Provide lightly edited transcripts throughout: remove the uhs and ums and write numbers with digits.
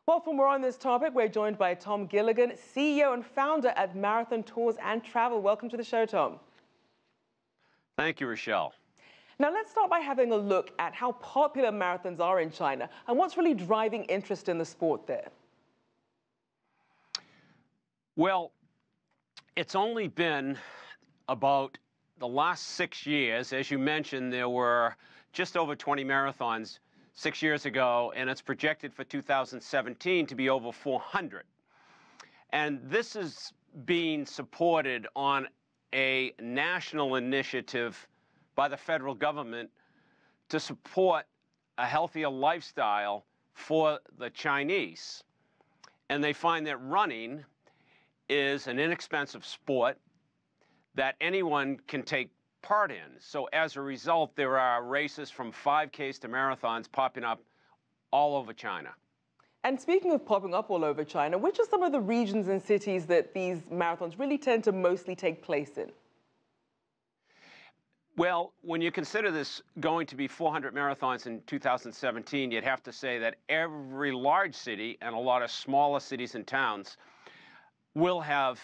Well, for more on this topic, we're joined by Thom Gilligan, CEO and founder at Marathon Tours and Travel. Welcome to the show, Thom. Thank you, Rachelle. Now, let's start by having a look at how popular marathons are in China and what's really driving interest in the sport there. Well, it's only been about the last 6 years. As you mentioned, there were just over 20 marathons 6 years ago, and it's projected for 2017 to be over 400. And this is being supported on a national initiative by the federal government to support a healthier lifestyle for the Chinese. And they find that running is an inexpensive sport that anyone can take part in. So as a result, there are races from 5Ks to marathons popping up all over China. And speaking of popping up all over China, which are some of the regions and cities that these marathons really tend to mostly take place in? Well, when you consider this going to be 400 marathons in 2017, you'd have to say that every large city and a lot of smaller cities and towns will have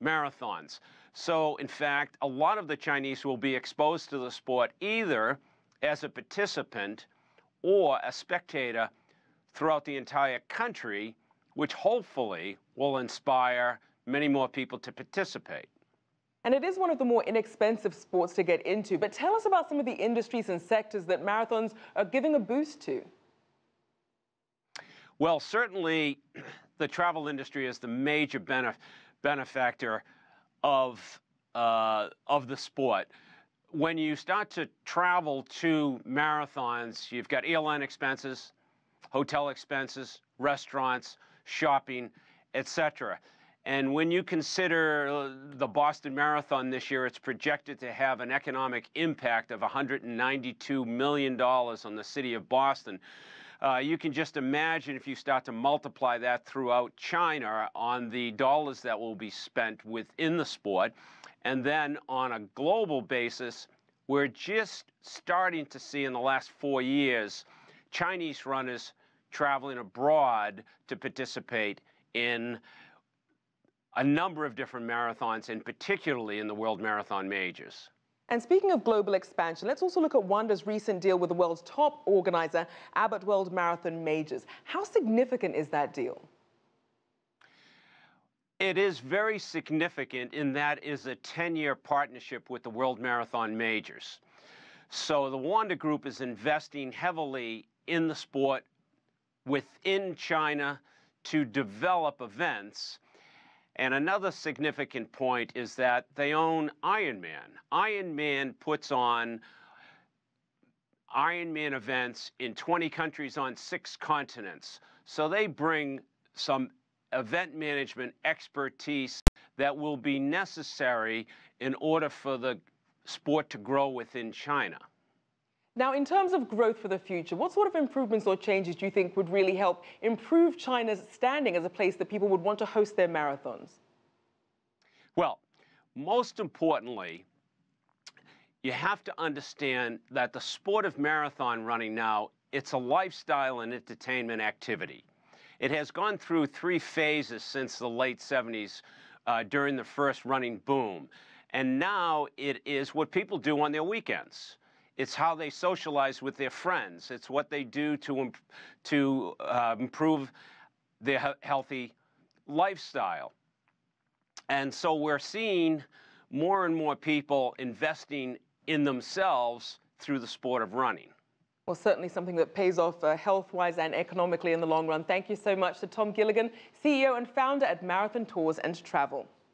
marathons. So, in fact, a lot of the Chinese will be exposed to the sport either as a participant or a spectator throughout the entire country, which hopefully will inspire many more people to participate. And it is one of the more inexpensive sports to get into, but tell us about some of the industries and sectors that marathons are giving a boost to. Well, certainly the travel industry is the major benefactor of the sport. When you start to travel to marathons, you've got airline expenses, hotel expenses, restaurants, shopping, etc. And when you consider the Boston Marathon this year, it's projected to have an economic impact of $192 million on the city of Boston. You can just imagine if you start to multiply that throughout China on the dollars that will be spent within the sport. And then on a global basis, we're just starting to see in the last 4 years Chinese runners traveling abroad to participate in a number of different marathons, and particularly in the World Marathon Majors. And speaking of global expansion, let's also look at Wanda's recent deal with the world's top organizer, Abbott World Marathon Majors. How significant is that deal? It is very significant in that it is a 10-year partnership with the World Marathon Majors. So the Wanda Group is investing heavily in the sport within China to develop events. And another significant point is that they own Ironman. Ironman puts on Ironman events in 20 countries on 6 continents. So they bring some event management expertise that will be necessary in order for the sport to grow within China. Now, in terms of growth for the future, what sort of improvements or changes do you think would really help improve China's standing as a place that people would want to host their marathons? Well, most importantly, you have to understand that the sport of marathon running now, it's a lifestyle and entertainment activity. It has gone through 3 phases since the late 70s during the first running boom. And now it is what people do on their weekends. It's how they socialize with their friends. It's what they do to improve their healthy lifestyle. And so we're seeing more and more people investing in themselves through the sport of running. Well, certainly something that pays off health-wise and economically in the long run. Thank you so much to Thom Gilligan, CEO and founder at Marathon Tours and Travel.